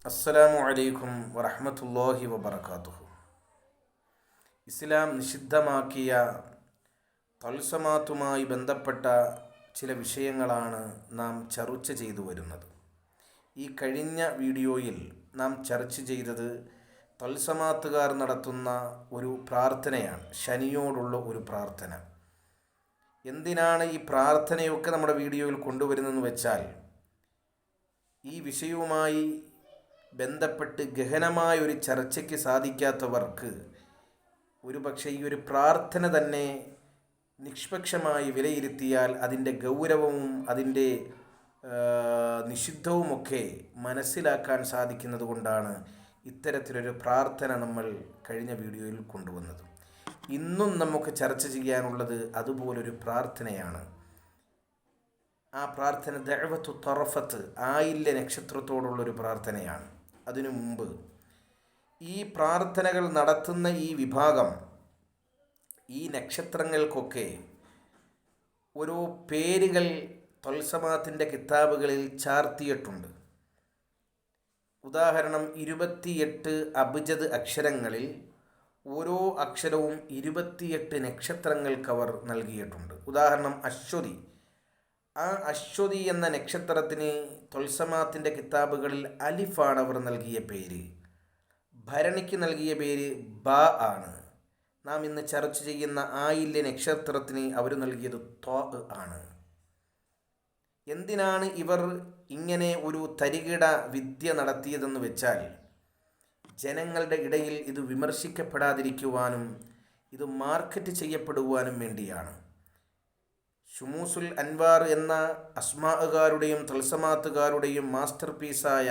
അസ്സലാമു അലൈക്കും വറഹ്മത്തുള്ളാഹി വബറകാതുഹു. ഇസ്ലാം നിഷിദ്ധമാക്കിയ തൽസമാത്തുമായി ബന്ധപ്പെട്ട ചില വിഷയങ്ങളാണ് നാം ചർച്ച ചെയ്തു വരുന്നത്. ഈ കഴിഞ്ഞ വീഡിയോയിൽ നാം ചർച്ച ചെയ്തത് തൽസമാത്തുകാർ നടത്തുന്ന ഒരു പ്രാർത്ഥനയാണ്, ശനിയോടുള്ള ഒരു പ്രാർത്ഥന. എന്തിനാണ് ഈ പ്രാർത്ഥനയൊക്കെ നമ്മുടെ വീഡിയോയിൽ കൊണ്ടുവരുന്നതെന്ന് വെച്ചാൽ, ഈ വിഷയവുമായി ബന്ധപ്പെട്ട് ഗഹനമായ ഒരു ചർച്ചയ്ക്ക് സാധിക്കാത്തവർക്ക് ഒരുപക്ഷെ ഈ ഒരു പ്രാർത്ഥന തന്നെ നിഷ്പക്ഷമായി വിലയിരുത്തിയാൽ അതിൻ്റെ ഗൗരവവും അതിൻ്റെ നിഷിദ്ധവുമൊക്കെ മനസ്സിലാക്കാൻ സാധിക്കുന്നത് കൊണ്ടാണ് ഇത്തരത്തിലൊരു പ്രാർത്ഥന നമ്മൾ കഴിഞ്ഞ വീഡിയോയിൽ കൊണ്ടുവന്നത്. ഇന്നും നമുക്ക് ചർച്ച ചെയ്യാനുള്ളത് അതുപോലൊരു പ്രാർത്ഥനയാണ്. ആ പ്രാർത്ഥന ദഅവത്തു തറഫത്ത്, ആയില്യ നക്ഷത്രത്തോടുള്ളൊരു പ്രാർത്ഥനയാണ്. അതിനു മുമ്പ് ഈ പ്രാർത്ഥനകൾ നടത്തുന്ന ഈ വിഭാഗം ഈ നക്ഷത്രങ്ങൾക്കൊക്കെ ഓരോ പേരുകൾ ത്വൽസമാത്തിൻ്റെ കിതാബുകളിൽ ചാർത്തിയിട്ടുണ്ട്. ഉദാഹരണം, 28 അബ്ജദ് അക്ഷരങ്ങളിൽ ഓരോ അക്ഷരവും 28 നക്ഷത്രങ്ങൾക്കവർ നൽകിയിട്ടുണ്ട്. ഉദാഹരണം അശ്വതി. ആ അശ്വതി എന്ന നക്ഷത്രത്തിന് ത്വൽസമാത്തിൻ്റെ കിതാബുകളിൽ അലിഫാണ് അവർ നൽകിയ പേര്. ഭരണിക്ക് നൽകിയ പേര് ബ ആണ്. നാം ഇന്ന് ചർച്ച ചെയ്യുന്ന ആയില്യ നക്ഷത്രത്തിന് അവർ നൽകിയത് ത്വ ആണ്. എന്തിനാണ് ഇവർ ഇങ്ങനെ ഒരു തരികിട വിദ്യ നടത്തിയതെന്ന് വെച്ചാൽ, ജനങ്ങളുടെ ഇടയിൽ ഇത് വിമർശിക്കപ്പെടാതിരിക്കുവാനും ഇത് മാർക്കറ്റ് ചെയ്യപ്പെടുവാനും വേണ്ടിയാണ്. ഷുമൂസുൽ അൻവാർ എന്ന അസ്മാഅുകാരുടെയും തൽസമാത്തുകാരുടെയും മാസ്റ്റർ പീസായ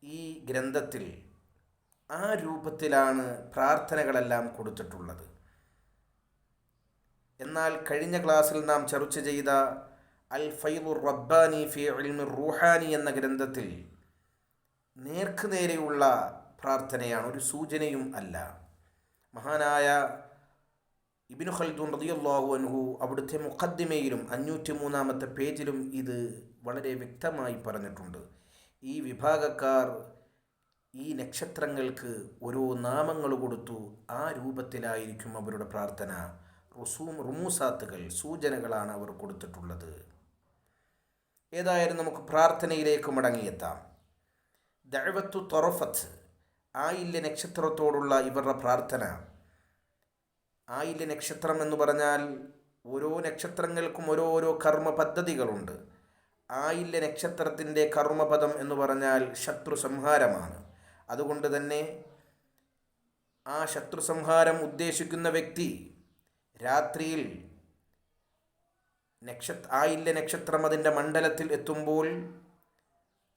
ഈ ഗ്രന്ഥത്തിൽ ആ രൂപത്തിലാണ് പ്രാർത്ഥനകളെല്ലാം കൊടുത്തിട്ടുള്ളത്. എന്നാൽ കഴിഞ്ഞ ക്ലാസ്സിൽ നാം ചർച്ച ചെയ്ത അൽ ഫൈദുർ റബ്ബാനി ഫി ഇൽമിർ റൂഹാനി എന്ന ഗ്രന്ഥത്തിൽ നേർക്കുനേരെയുള്ള പ്രാർത്ഥനയാണ്, ഒരു സൂചനയും അല്ല. മഹാനായ ഇബ്നു ഖൽദൂൻ റളിയല്ലാഹു അൻഹു അവിടുത്തെ മുഖദ്ദിമയിലും 503-ാമത്തെ പേജിലും ഇത് വളരെ വ്യക്തമായി പറഞ്ഞിട്ടുണ്ട്. ഈ വിഭാഗക്കാർ ഈ നക്ഷത്രങ്ങൾക്ക് ഓരോ നാമങ്ങൾ കൊടുത്തു. ആ രൂപത്തിലായിരിക്കും അവരുടെ പ്രാർത്ഥന. റുമൂസാത്തുകൾ, സൂചനകളാണ് അവർ കൊടുത്തിട്ടുള്ളത്. ഏതായാലും നമുക്ക് പ്രാർത്ഥനയിലേക്ക് മടങ്ങിയെത്താം. ദഅവത്തു തറഫത്ത്, ആയില്യ നക്ഷത്രത്തോടുള്ള ഇവരുടെ പ്രാർത്ഥന. ആയില്യ നക്ഷത്രം എന്ന് പറഞ്ഞാൽ ഓരോ നക്ഷത്രങ്ങൾക്കും ഓരോരോ കർമ്മ പദ്ധതികളുണ്ട്. ആയില്യ നക്ഷത്രത്തിൻ്റെ കർമ്മപദം എന്ന് പറഞ്ഞാൽ ശത്രു സംഹാരമാണ്. അതുകൊണ്ട് തന്നെ ആ ശത്രു സംഹാരം ഉദ്ദേശിക്കുന്ന വ്യക്തി രാത്രിയിൽ ആയില്യ നക്ഷത്രം അതിൻ്റെ മണ്ഡലത്തിൽ എത്തുമ്പോൾ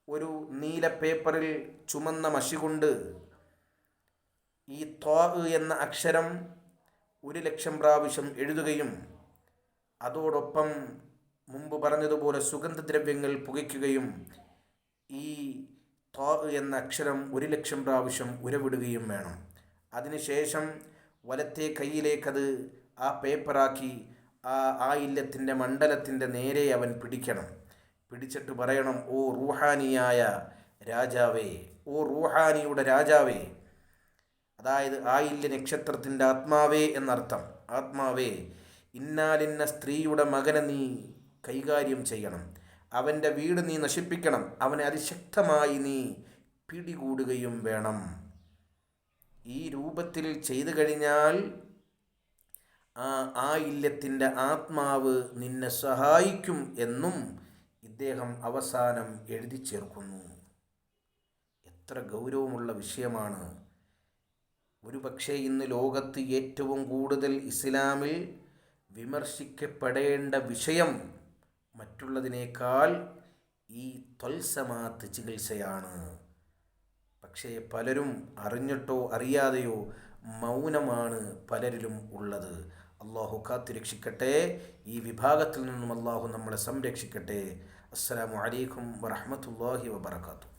ഒരു നീല പേപ്പറിൽ ചുമന്ന മഷി കൊണ്ട് ഈ ത്വാ എന്ന അക്ഷരം 1,00,000 പ്രാവശ്യം എഴുതുകയും അതോടൊപ്പം മുമ്പ് പറഞ്ഞതുപോലെ സുഗന്ധദ്രവ്യങ്ങൾ പുകയ്ക്കുകയും ഈ ത്വാ എന്ന അക്ഷരം 1,00,000 പ്രാവശ്യം ഉരവിടുകയും വേണം. അതിനുശേഷം വലത്തെ കൈയിലേക്കത് ആ പേപ്പറാക്കി ആ ആയില്യത്തിൻ്റെ മണ്ഡലത്തിൻ്റെ നേരെ അവൻ പിടിക്കണം. പിടിച്ചിട്ട് പറയണം, ഓ റൂഹാനിയായ രാജാവേ, ഓ റൂഹാനിയുടെ രാജാവേ, അതായത് ആയില്യ നക്ഷത്രത്തിൻ്റെ ആത്മാവേ എന്നർത്ഥം. ആത്മാവേ, ഇന്നാലിന്ന സ്ത്രീയുടെ മകനെ നീ കൈകാര്യം ചെയ്യണം, അവൻ്റെ വീട് നീ നശിപ്പിക്കണം, അവനെ അതിശക്തമായി നീ പിടികൂടുകയും വേണം. ഈ രൂപത്തിൽ ചെയ്തു കഴിഞ്ഞാൽ ആ ആയില്യത്തിൻ്റെ ആത്മാവ് നിന്നെ സഹായിക്കും എന്നും ഇദ്ദേഹം അവസാനം എഴുതി ചേർക്കുന്നു. എത്ര ഗൗരവമുള്ള വിഷയമാണ്! ഒരുപക്ഷെ ഇന്ന് ലോകത്ത് ഏറ്റവും കൂടുതൽ ഇസ്ലാമിൽ വിമർശിക്കപ്പെടേണ്ട വിഷയം മറ്റുള്ളതിനേക്കാൾ ഈ ത്വൽസമാത്ത് ചികിത്സയാണ്. പക്ഷേ പലരും അറിഞ്ഞിട്ടോ അറിയാതെയോ മൗനമാണ് പലരിലും ഉള്ളത്. അള്ളാഹു കാത്തുരക്ഷിക്കട്ടെ. ഈ വിഭാഗത്തിൽ നിന്നും അള്ളാഹു നമ്മളെ സംരക്ഷിക്കട്ടെ. അസ്സലാമു അലൈക്കും വറഹ്മത്തുള്ളാഹി വബറകാതുഹു.